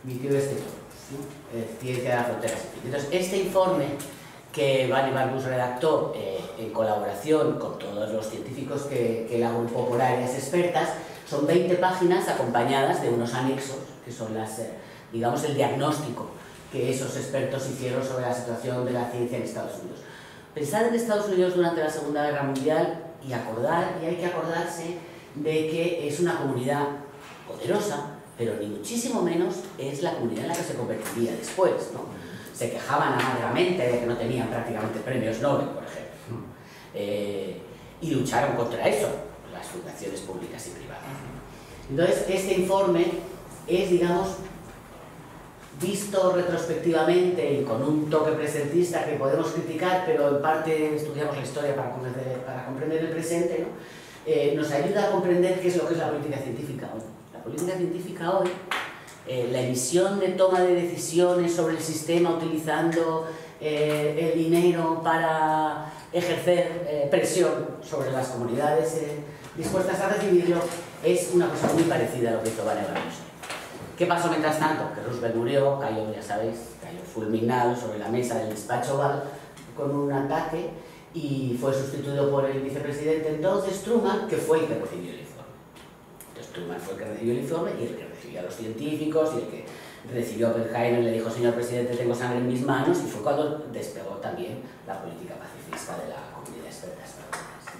emitió este informe, ¿no? Ciencia de las fronteras. Entonces, este informe que Vani Barbus redactó en colaboración con todos los científicos que él agrupó por áreas expertas, son 20 páginas acompañadas de unos anexos, que son digamos, el diagnóstico que esos expertos hicieron sobre la situación de la ciencia en Estados Unidos. Pensar en Estados Unidos durante la Segunda Guerra Mundial y hay que acordarse de que es una comunidad poderosa, pero ni muchísimo menos es la comunidad en la que se convertiría después, ¿no? Se quejaban amargamente de que no tenían prácticamente premios Nobel, por ejemplo, y lucharon contra eso, las fundaciones públicas y privadas. Entonces, este informe es, digamos, visto retrospectivamente y con un toque presentista que podemos criticar, pero en parte estudiamos la historia para comprender el presente, ¿no? Nos ayuda a comprender qué es lo que es la política científica hoy. La política científica hoy, la emisión de toma de decisiones sobre el sistema utilizando el dinero para ejercer presión sobre las comunidades dispuestas a recibirlo, es una cosa muy parecida a lo que hizo Vannevar Bush. ¿Qué pasó mientras tanto? Que Roosevelt murió, cayó, ya sabéis, cayó fulminado sobre la mesa del despacho Oval con un ataque y fue sustituido por el vicepresidente entonces, Truman, que fue el que recibió el informe. Entonces Truman fue el que recibió el informe y el que recibió a los científicos y el que recibió a Oppenheimer, le dijo: señor presidente, tengo sangre en mis manos, y fue cuando despegó también la política pacifista de la comunidad experta estadounidense.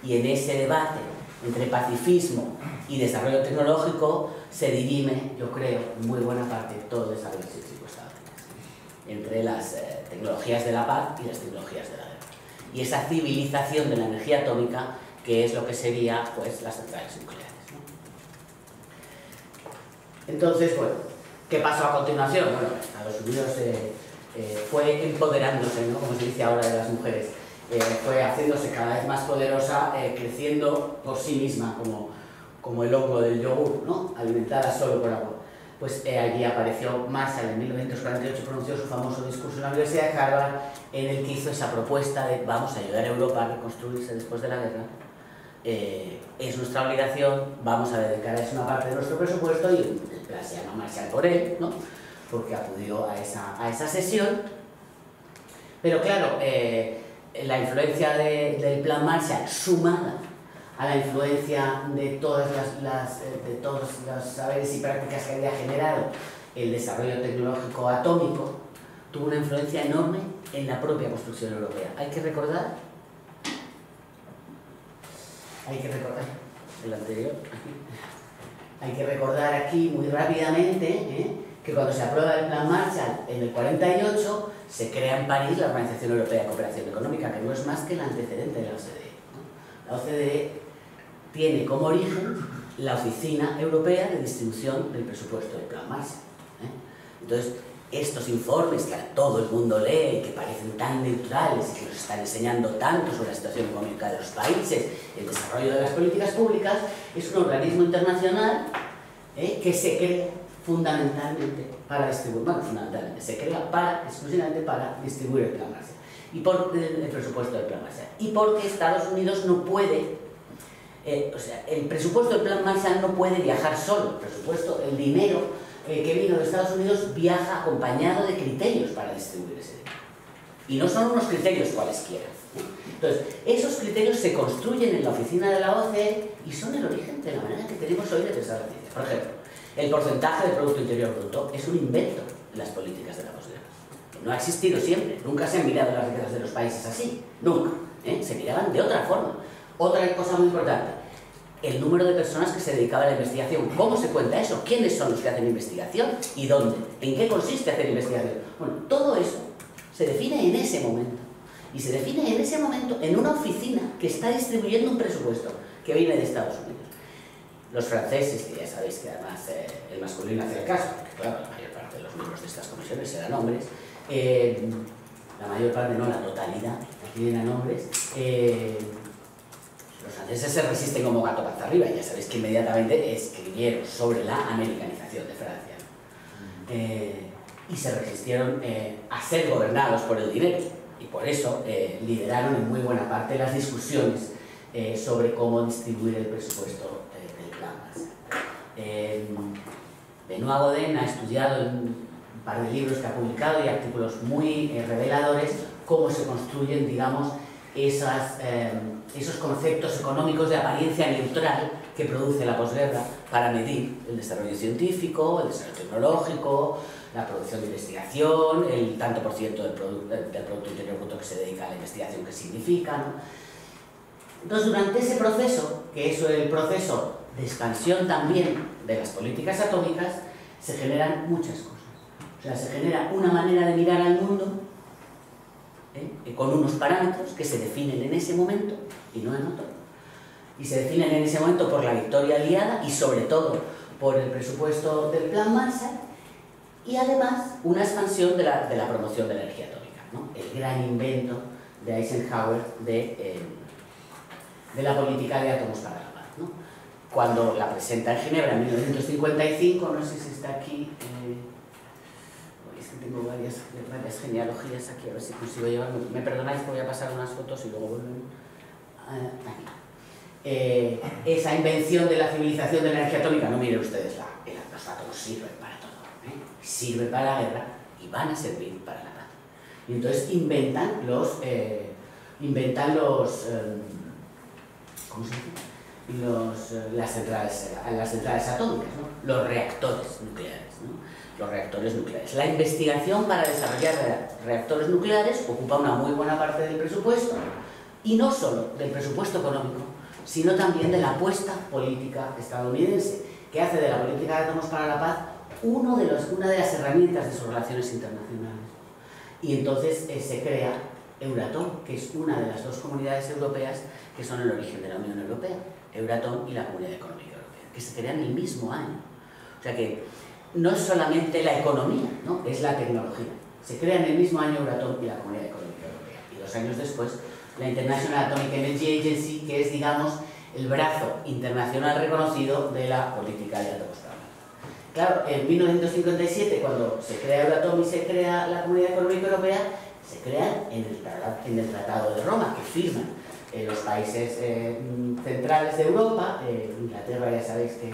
Y en ese debate entre pacifismo y desarrollo tecnológico se dirime, yo creo, en muy buena parte todo el desarrollo científico estadounidense, entre las tecnologías de la paz y las tecnologías de la guerra. Y esa civilización de la energía atómica, que es lo que sería, pues, las centrales nucleares, ¿no? Entonces, bueno, ¿qué pasó a continuación? Bueno, Estados Unidos fue empoderándose, ¿no? Como se dice ahora, de las mujeres. Fue haciéndose cada vez más poderosa, creciendo por sí misma, como el hongo del yogur, ¿no? Alimentada solo por agua. Pues allí apareció Marshall en 1948, pronunció su famoso discurso en la Universidad de Harvard, en el que hizo esa propuesta de: vamos a ayudar a Europa a reconstruirse después de la guerra, es nuestra obligación, vamos a dedicar a eso una parte de nuestro presupuesto, y el plan se llama Marshall por él, ¿no? Porque acudió a esa sesión. Pero claro, la influencia del plan Marshall, sumada a la influencia de todos los saberes y prácticas que había generado el desarrollo tecnológico atómico, tuvo una influencia enorme en la propia construcción europea. Hay que recordar el anterior, hay que recordar aquí muy rápidamente que cuando se aprueba el plan Marshall en el 48, se crea en París la Organización Europea de Cooperación Económica, que no es más que el antecedente de la OCDE, ¿no? La OCDE tiene como origen la Oficina Europea de Distribución del Presupuesto del Plan Marshall, Entonces, estos informes que todo el mundo lee y que parecen tan neutrales y que nos están enseñando tanto sobre la situación económica de los países, el desarrollo de las políticas públicas, es un organismo internacional que se crea fundamentalmente para distribuir, se crea exclusivamente para distribuir el Plan Marshall y por el presupuesto del Plan Marshall, y porque Estados Unidos no puede, el presupuesto del Plan Marshall no puede viajar solo. El dinero que vino de Estados Unidos viaja acompañado de criterios para distribuir ese dinero, y no son unos criterios cualesquiera, ¿no? Entonces, esos criterios se construyen en la oficina de la OCDE y son el origen de la manera que tenemos hoy de pensar la ciencia. Por ejemplo, el porcentaje del Producto Interior Bruto es un invento en las políticas de la posguerra. No ha existido siempre, nunca se han mirado las riquezas de los países así, nunca, se miraban de otra forma. Otra cosa muy importante: el número de personas que se dedicaban a la investigación. ¿Cómo se cuenta eso? ¿Quiénes son los que hacen investigación? ¿Y dónde? ¿En qué consiste hacer investigación? Bueno, todo eso se define en ese momento. Y se define en ese momento en una oficina que está distribuyendo un presupuesto que viene de Estados Unidos. Los franceses, que ya sabéis que además el masculino hace el caso, porque claro, la mayor parte de los miembros de estas comisiones eran hombres, la mayor parte, no, la totalidad, aquí eran hombres. Los franceses se resisten como gato panza arriba, y ya sabéis que inmediatamente escribieron sobre la americanización de Francia, y se resistieron a ser gobernados por el dinero, y por eso lideraron en muy buena parte las discusiones sobre cómo distribuir el presupuesto del plan Marshall. Benoît Godin ha estudiado en un par de libros que ha publicado y artículos muy reveladores cómo se construyen, digamos, esos conceptos económicos de apariencia neutral que produce la posguerra para medir el desarrollo científico, el desarrollo tecnológico, la producción de investigación, el tanto por ciento del Producto Interior Bruto que se dedica a la investigación que significa, ¿no? Entonces, durante ese proceso, que es el proceso de expansión también de las políticas atómicas, se generan muchas cosas. O sea, se genera una manera de mirar al mundo con unos parámetros que se definen en ese momento y no en otro. Y se definen en ese momento por la victoria aliada y sobre todo por el presupuesto del Plan Marshall y además una expansión de la promoción de la energía atómica, ¿no? El gran invento de Eisenhower de la política de átomos para la paz, ¿no? Cuando la presenta en Ginebra en 1955, no sé si está aquí, es que tengo varias genealogías aquí, a ver si consigo llevar, me perdonáis que voy a pasar unas fotos y luego vuelven aquí. Esa invención de la civilización de la energía atómica, no miren ustedes, los átomos sirven para todo, sirve para la guerra y van a servir para la paz. Y entonces inventan ¿cómo se dice? Las centrales atómicas, ¿no? Los reactores nucleares, ¿no? Los reactores nucleares. La investigación para desarrollar reactores nucleares ocupa una muy buena parte del presupuesto, y no solo del presupuesto económico, sino también de la apuesta política estadounidense, que hace de la política de átomos para la paz una de las herramientas de sus relaciones internacionales. Y entonces se crea Euratom, que es una de las dos comunidades europeas que son el origen de la Unión Europea, Euratom y la Comunidad Económica Europea, que se crean el mismo año. O sea que no es solamente la economía, ¿no? Es la tecnología. Se crean el mismo año Euratom y la Comunidad Económica Europea. Y 2 años después, la International Atomic Energy Agency, que es, digamos, el brazo internacional reconocido de la política de átomos para la paz. Claro, en 1957, cuando se crea Euratom y se crea la Comunidad Económica Europea, se crean en el Tratado de Roma, que firman los países centrales de Europa. Inglaterra, ya sabéis que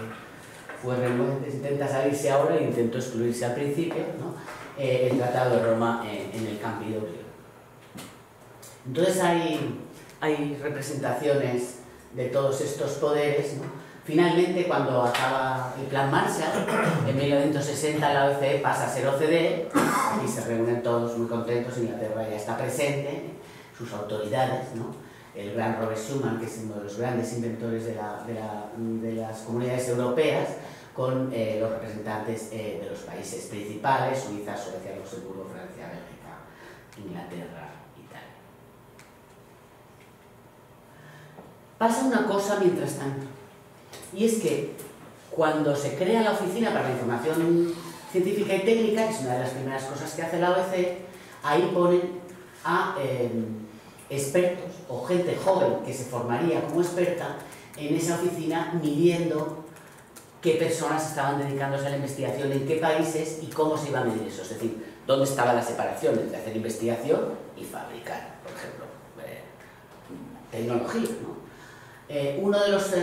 fue renuente, intenta salirse ahora e intentó excluirse al principio, ¿no? El Tratado de Roma en el Campidoglio. Entonces hay representaciones de todos estos poderes, ¿no? Finalmente, cuando acaba el Plan Marshall, en 1960 la OCDE pasa a ser OCDE, aquí se reúnen todos muy contentos, Inglaterra ya está presente, sus autoridades, ¿no? El gran Robert Schuman, que es uno de los grandes inventores de las comunidades europeas, con los representantes de los países principales, Suiza, Suecia, Luxemburgo, Francia, Bélgica, Inglaterra, Italia. Pasa una cosa mientras tanto, y es que cuando se crea la Oficina para la Información Científica y Técnica, que es una de las primeras cosas que hace la OEC, ahí ponen a expertos o gente joven que se formaría como experta en esa oficina, midiendo qué personas estaban dedicándose a la investigación, en qué países y cómo se iba a medir eso. Es decir, dónde estaba la separación entre hacer investigación y fabricar, por ejemplo, tecnología, ¿no? Uno de los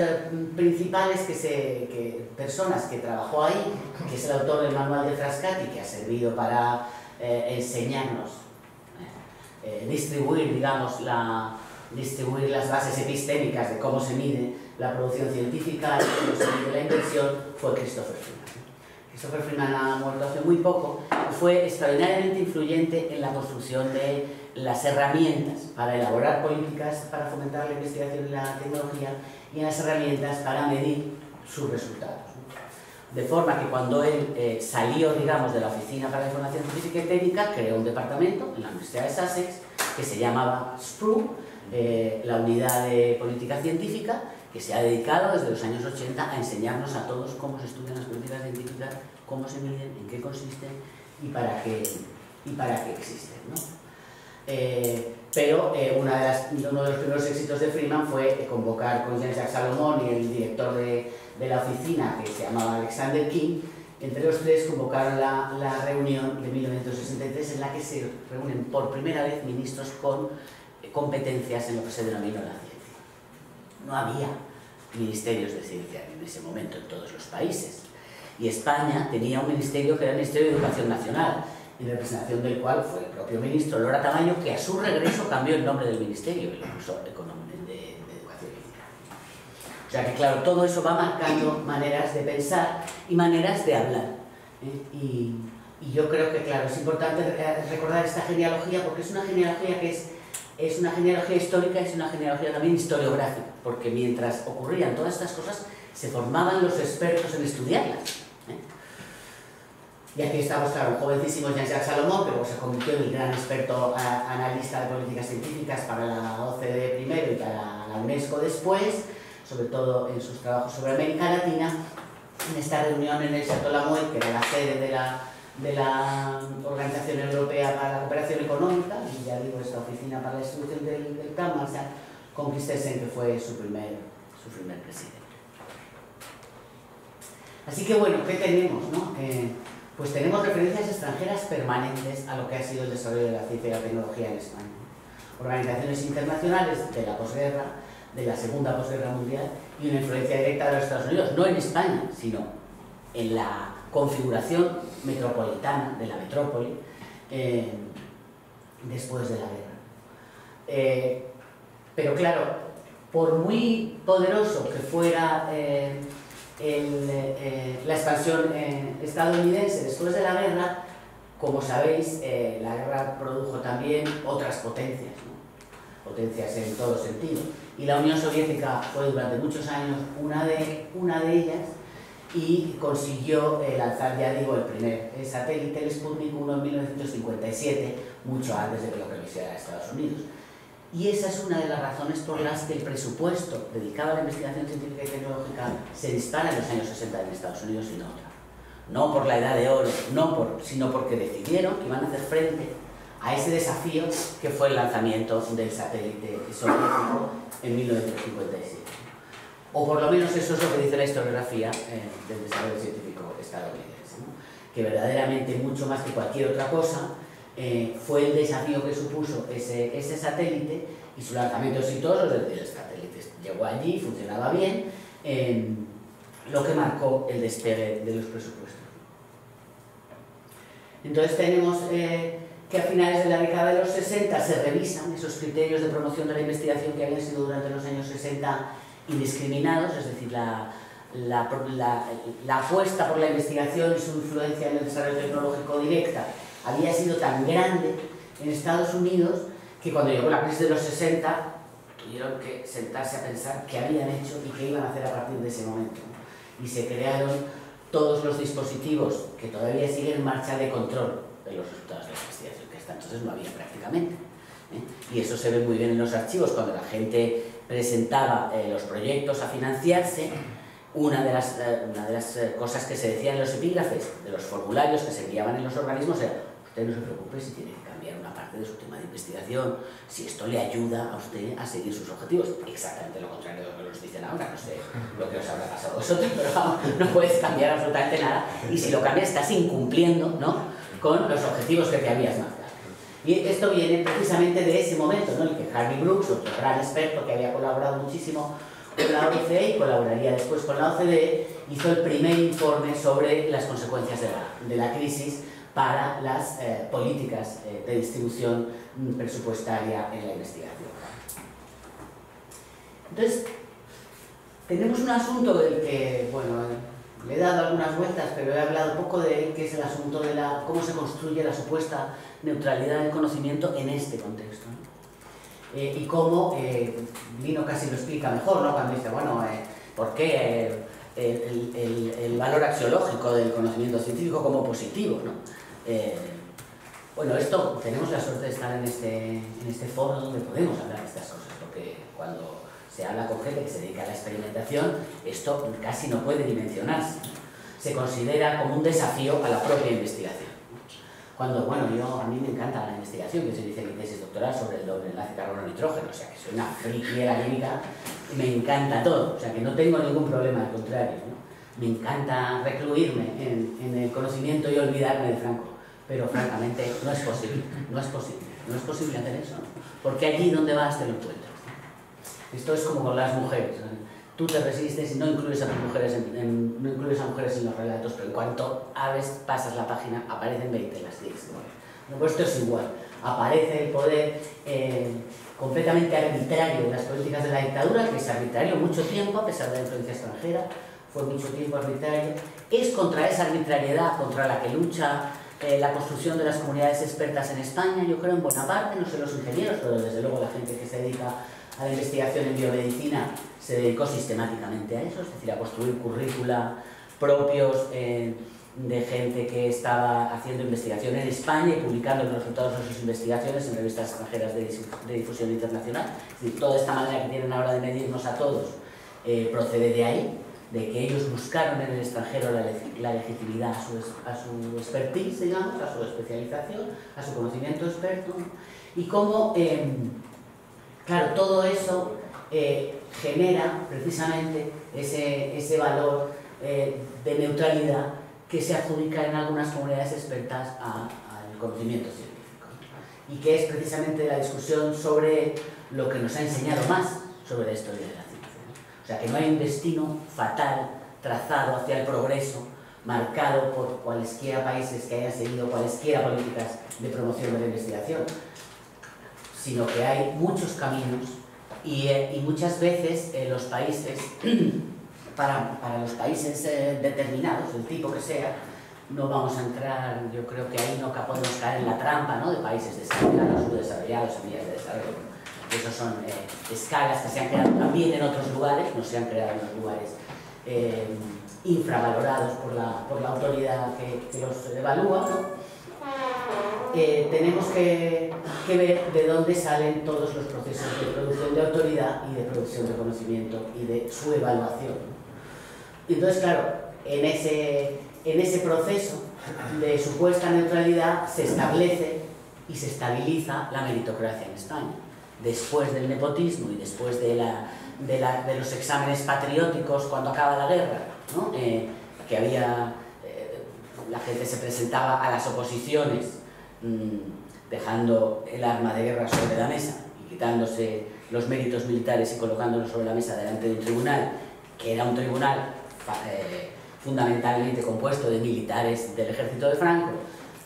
principales personas que trabajó ahí, que es el autor del manual de Frascati, que ha servido para enseñarnos, distribuir, digamos, distribuir las bases epistémicas de cómo se mide la producción científica y cómo se mide la inversión, fue Christopher Freeman. Christopher Freeman ha muerto hace muy poco y fue extraordinariamente influyente en la construcción de las herramientas para elaborar políticas para fomentar la investigación y la tecnología, y en las herramientas para medir sus resultados. De forma que cuando él salió, digamos, de la Oficina para la Información Científica y Técnica, creó un departamento en la Universidad de Sussex que se llamaba SPRU, la Unidad de Política Científica, que se ha dedicado desde los años 80 a enseñarnos a todos cómo se estudian las políticas científicas, cómo se miden, en qué consisten y para qué existen, ¿no? Pero uno de los primeros éxitos de Freeman fue convocar con Jean-Jacques Salomon y el director de la oficina, que se llamaba Alexander King. Entre los tres convocaron la reunión de 1963, en la que se reúnen por primera vez ministros con competencias en lo que se denomina la ciencia. No había ministerios de ciencia en ese momento en todos los países. Y España tenía un ministerio que era el Ministerio de Educación Nacional, en representación del cual fue el propio ministro Lora Tamayo, que a su regreso cambió el nombre del ministerio y lo puso de Educación Física. O sea que, claro, todo eso va marcando maneras de pensar y maneras de hablar. Y yo creo que, claro, es importante recordar esta genealogía, porque es una genealogía que es una genealogía histórica, es una genealogía también historiográfica, porque mientras ocurrían todas estas cosas, se formaban los expertos en estudiarlas. Y aquí estamos, claro, un jovencísimo Jean-Jacques Salomón, que luego se convirtió en el gran experto analista de políticas científicas para la OCDE primero y para la UNESCO después, sobre todo en sus trabajos sobre América Latina. En esta reunión en el Château Lamoille, que era la sede de la Organización Europea para la Cooperación Económica, y ya digo, esta oficina para la distribución del Plan Marshall, con Christensen, que fue su primer presidente. Así que bueno, ¿qué tenemos, no? Pues tenemos referencias extranjeras permanentes a lo que ha sido el desarrollo de la ciencia y la tecnología en España. Organizaciones internacionales de la posguerra, de la segunda posguerra mundial, y una influencia directa de los Estados Unidos, no en España, sino en la configuración metropolitana de la metrópoli después de la guerra. Pero claro, por muy poderoso que fuera la expansión estadounidense después de la guerra, como sabéis, la guerra produjo también otras potencias, ¿no? Potencias en todo sentido. Y la Unión Soviética fue durante muchos años una de ellas, y consiguió lanzar, ya digo, el primer satélite, el Sputnik 1, en 1957, mucho antes de que lo permitiera Estados Unidos. Y esa es una de las razones por las que el presupuesto dedicado a la investigación científica y tecnológica se dispara en los años 60 en Estados Unidos y no otra. No por la edad de oro, sino porque decidieron que iban a hacer frente a ese desafío que fue el lanzamiento del satélite soviético en 1957. O por lo menos eso es lo que dice la historiografía del desarrollo científico estadounidense, ¿no? Que verdaderamente, mucho más que cualquier otra cosa, fue el desafío que supuso ese satélite y su lanzamiento exitoso. El satélite llegó allí, funcionaba bien, lo que marcó el despegue de los presupuestos. Entonces tenemos que a finales de la década de los 60 se revisan esos criterios de promoción de la investigación que habían sido durante los años 60 indiscriminados, es decir, la apuesta por la investigación y su influencia en el desarrollo tecnológico directa había sido tan grande en Estados Unidos que cuando llegó la crisis de los 60 tuvieron que sentarse a pensar qué habían hecho y qué iban a hacer a partir de ese momento. Y se crearon todos los dispositivos que todavía siguen en marcha de control de los resultados de la investigación, que hasta entonces no había prácticamente. Y eso se ve muy bien en los archivos. Cuando la gente presentaba los proyectos a financiarse, una de las cosas que se decían en los epígrafes de los formularios que se enviaban en los organismos era: usted no se preocupe si tiene que cambiar una parte de su tema de investigación, si esto le ayuda a usted a seguir sus objetivos. Exactamente lo contrario de lo que nos dicen ahora. No sé lo que os habrá pasado a vosotros, pero vamos, no puedes cambiar absolutamente nada, y si lo cambias estás incumpliendo, ¿no?, con los objetivos que te habías marcado. Y esto viene precisamente de ese momento, ¿no?, en el que Harvey Brooks, otro gran experto que había colaborado muchísimo con la OCDE y colaboraría después con la OCDE, hizo el primer informe sobre las consecuencias de la crisis para las políticas de distribución presupuestaria en la investigación. Entonces, tenemos un asunto del que, bueno, le he dado algunas vueltas, pero he hablado poco de él, que es el asunto de cómo se construye la supuesta neutralidad del conocimiento en este contexto, ¿no? Y cómo Lino casi lo explica mejor, ¿no?, cuando dice, bueno, ¿por qué el valor axiológico del conocimiento científico como positivo, ¿no? Bueno, esto, tenemos la suerte de estar en este foro donde podemos hablar de estas cosas, porque cuando se habla con gente que se dedica a la experimentación, esto casi no puede dimensionarse, ¿no? Se considera como un desafío a la propia investigación. Cuando, bueno, a mí me encanta la investigación, que yo hice mi tesis doctoral sobre el doble enlace carbono-nitrógeno, o sea, que soy una friquiera lírica y me encanta todo, o sea, que no tengo ningún problema, al contrario, ¿no? Me encanta recluirme en el conocimiento y olvidarme de Franco, pero francamente no es posible, no es posible hacer eso, ¿no? Porque allí donde vas te lo encuentras, ¿no? Esto es como con las mujeres, ¿no? tú te resistes y no incluyes a mujeres en los relatos, pero en cuanto pasas la página, aparecen 20 las 10. Pues esto es igual, aparece el poder completamente arbitrario de las políticas de la dictadura, que es arbitrario mucho tiempo, a pesar de la influencia extranjera, fue mucho tiempo arbitrario. Es contra esa arbitrariedad contra la que lucha la construcción de las comunidades expertas en España, yo creo en buena parte, no sé los ingenieros, pero desde luego la gente que se dedica a la investigación en biomedicina se dedicó sistemáticamente a eso, es decir, a construir currícula propios de gente que estaba haciendo investigación en España y publicando los resultados de sus investigaciones en revistas extranjeras de difusión internacional. Es decir, toda esta manera que tienen ahora de medirnos a todos procede de ahí, de que ellos buscaron en el extranjero la legitimidad a su expertise, digamos, a su especialización, a su conocimiento experto, y cómo, claro, todo eso genera precisamente ese valor de neutralidad que se adjudica en algunas comunidades expertas al conocimiento científico, ¿no? Y que es precisamente la discusión sobre lo que nos ha enseñado más sobre la historia de la ciencia, ¿no? O sea, que no hay un destino fatal trazado hacia el progreso, marcado por cualesquiera países que hayan seguido cualesquiera políticas de promoción de la investigación, sino que hay muchos caminos y muchas veces los países, para los países determinados, del tipo que sea, no vamos a entrar, yo creo que ahí no podemos caer en la trampa, ¿no?, de países desarrollados, subdesarrollados, en vías de desarrollo. Esos son escalas que se han creado también en otros lugares, no se han creado en los lugares infravalorados por la autoridad que los evalúa, ¿no? Tenemos que ver de dónde salen todos los procesos de producción de autoridad y de producción de conocimiento y de su evaluación, ¿no? Y entonces, claro, en ese proceso de supuesta neutralidad se establece y se estabiliza la meritocracia en España. Después del nepotismo y después de los exámenes patrióticos cuando acaba la guerra, ¿no?, que había, la gente se presentaba a las oposiciones dejando el arma de guerra sobre la mesa y quitándose los méritos militares y colocándolos sobre la mesa delante de un tribunal, que era un tribunal fundamentalmente compuesto de militares del ejército de Franco,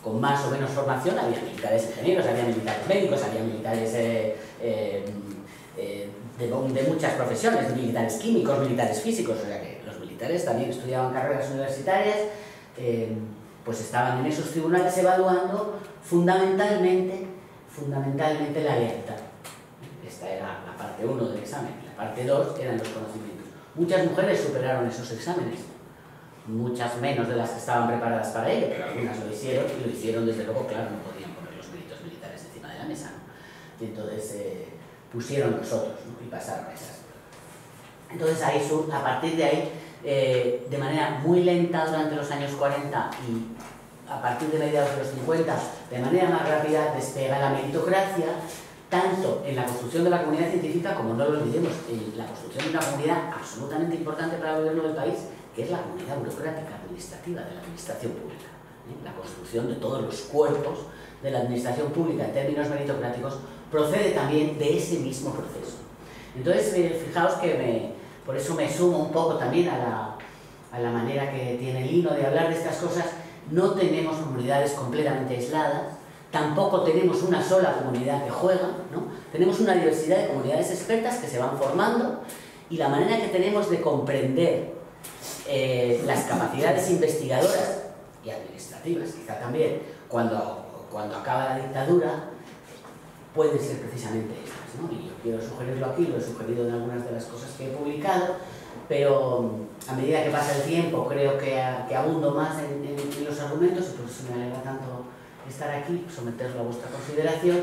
con más o menos formación. Había militares ingenieros, había militares médicos, había militares de muchas profesiones, militares químicos, militares físicos, o sea que los militares también estudiaban carreras universitarias, pues estaban en esos tribunales evaluando fundamentalmente la lealtad. Esta era la parte 1 del examen. La parte 2 eran los conocimientos. Muchas mujeres superaron esos exámenes, muchas menos de las que estaban preparadas para ello, pero algunas lo hicieron, y lo hicieron desde luego, claro, no podían poner los méritos militares encima de la mesa, ¿no? Y entonces pusieron los otros, ¿no?, y pasaron esas. Entonces ahí, a partir de ahí, de manera muy lenta durante los años 40 y a partir de mediados de los 50, de manera más rápida, despega la meritocracia, tanto en la construcción de la comunidad científica, como no lo olvidemos, en la construcción de una comunidad absolutamente importante para el gobierno del país, que es la comunidad burocrática administrativa de la administración pública. La construcción de todos los cuerpos de la administración pública en términos meritocráticos procede también de ese mismo proceso. Entonces, fijaos que por eso me sumo un poco también a la manera que tiene Lino de hablar de estas cosas. No tenemos comunidades completamente aisladas, tampoco tenemos una sola comunidad que juega, ¿no? Tenemos una diversidad de comunidades expertas que se van formando, y la manera que tenemos de comprender las capacidades investigadoras y administrativas, quizá también, cuando acaba la dictadura, pueden ser precisamente estas, ¿no? Y yo quiero sugerirlo aquí, lo he sugerido en algunas de las cosas que he publicado, pero a medida que pasa el tiempo creo que abundo más en los argumentos, y por eso me alegra tanto estar aquí, someterlo a vuestra consideración,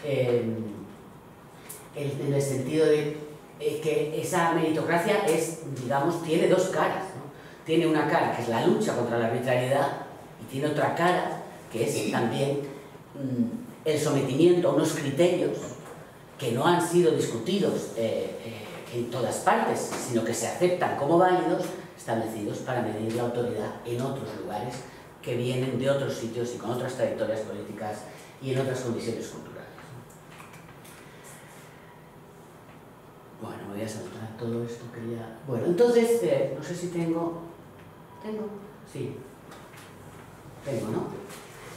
en el sentido de que esa meritocracia tiene dos caras, ¿no? Tiene una cara que es la lucha contra la arbitrariedad, y tiene otra cara que es también el sometimiento a unos criterios que no han sido discutidos en todas partes, sino que se aceptan como válidos, establecidos para medir la autoridad en otros lugares que vienen de otros sitios y con otras trayectorias políticas y en otras condiciones culturales. Bueno, me voy a saltar todo esto que ya... Bueno, entonces, no sé si tengo... ¿Tengo? Sí. Tengo, ¿no?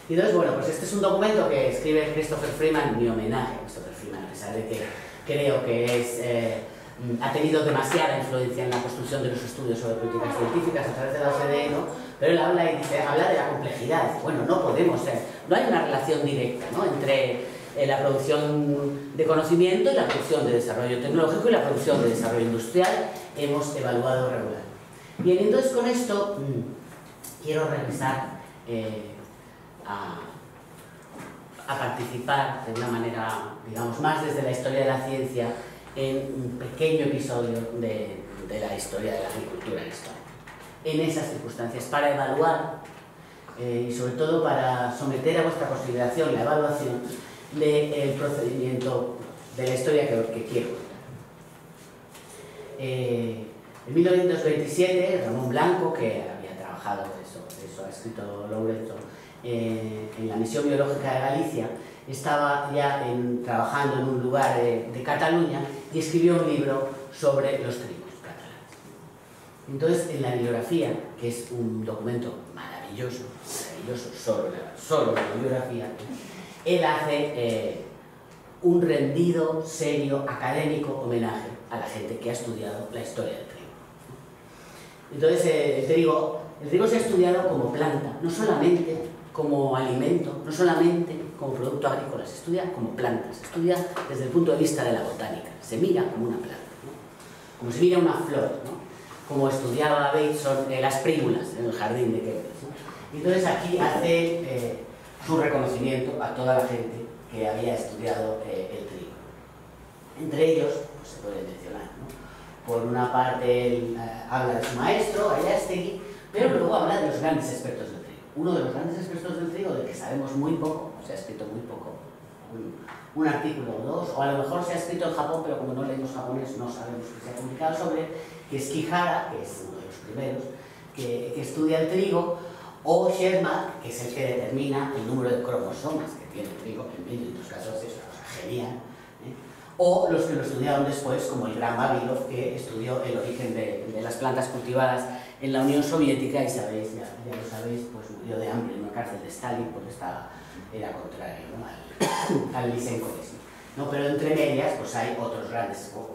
Y entonces, bueno, pues este es un documento que escribe Christopher Freeman, mi homenaje a Christopher Freeman, a pesar de que creo que ha tenido demasiada influencia en la construcción de los estudios sobre políticas científicas a través de la OCDE, ¿no? Pero él habla de la complejidad. Bueno, no podemos ser, no hay una relación directa, ¿no?, entre la producción de conocimiento y la producción de desarrollo tecnológico y la producción de desarrollo industrial. Hemos evaluado regular. Bien, entonces con esto quiero regresar a participar de una manera, digamos, más desde la historia de la ciencia en un pequeño episodio de la historia de la agricultura en España. En esas circunstancias, para evaluar y sobre todo para someter a vuestra consideración la evaluación del procedimiento de la historia que quiero contar. En 1927, Ramón Blanco, que había trabajado, eso ha escrito Lourenço, en la misión biológica de Galicia, estaba ya trabajando en un lugar de Cataluña y escribió un libro sobre los trigos catalanes. Entonces, en la bibliografía, que es un documento maravilloso, solo la bibliografía, él hace un rendido, serio, académico homenaje a la gente que ha estudiado la historia del trigo. Entonces, el trigo se ha estudiado como planta, no solamente como alimento, no solamente como producto agrícola, se estudia como planta, se estudia desde el punto de vista de la botánica, se mira como una planta, ¿no?, como se mira una flor, ¿no?, como estudiaba Bateson las prímulas en el jardín de Kebles, ¿no? Entonces aquí hace su reconocimiento a toda la gente que había estudiado el trigo. Entre ellos, pues se puede mencionar, ¿no?, por una parte él habla de su maestro, Ayastegui, pero luego habla de los grandes expertos del trigo. Uno de los grandes expertos del trigo, del que sabemos muy poco, se ha escrito muy poco, un artículo o dos, o a lo mejor se ha escrito en Japón, pero como no leemos japonés no sabemos que se ha publicado sobre, que es Kihara, que es uno de los primeros, que estudia el trigo, o Sherman, que es el que determina el número de cromosomas que tiene el trigo, en 1200 casos es una cosa genial, o los que lo estudiaron después, como el gran Vavilov, que estudió el origen de las plantas cultivadas en la Unión Soviética y sabéis, ya lo sabéis, pues murió de hambre en una cárcel de Stalin porque era contrario, ¿no?, al Lysenkovismo, ¿no? Pero entre medias pues hay otros grandes, como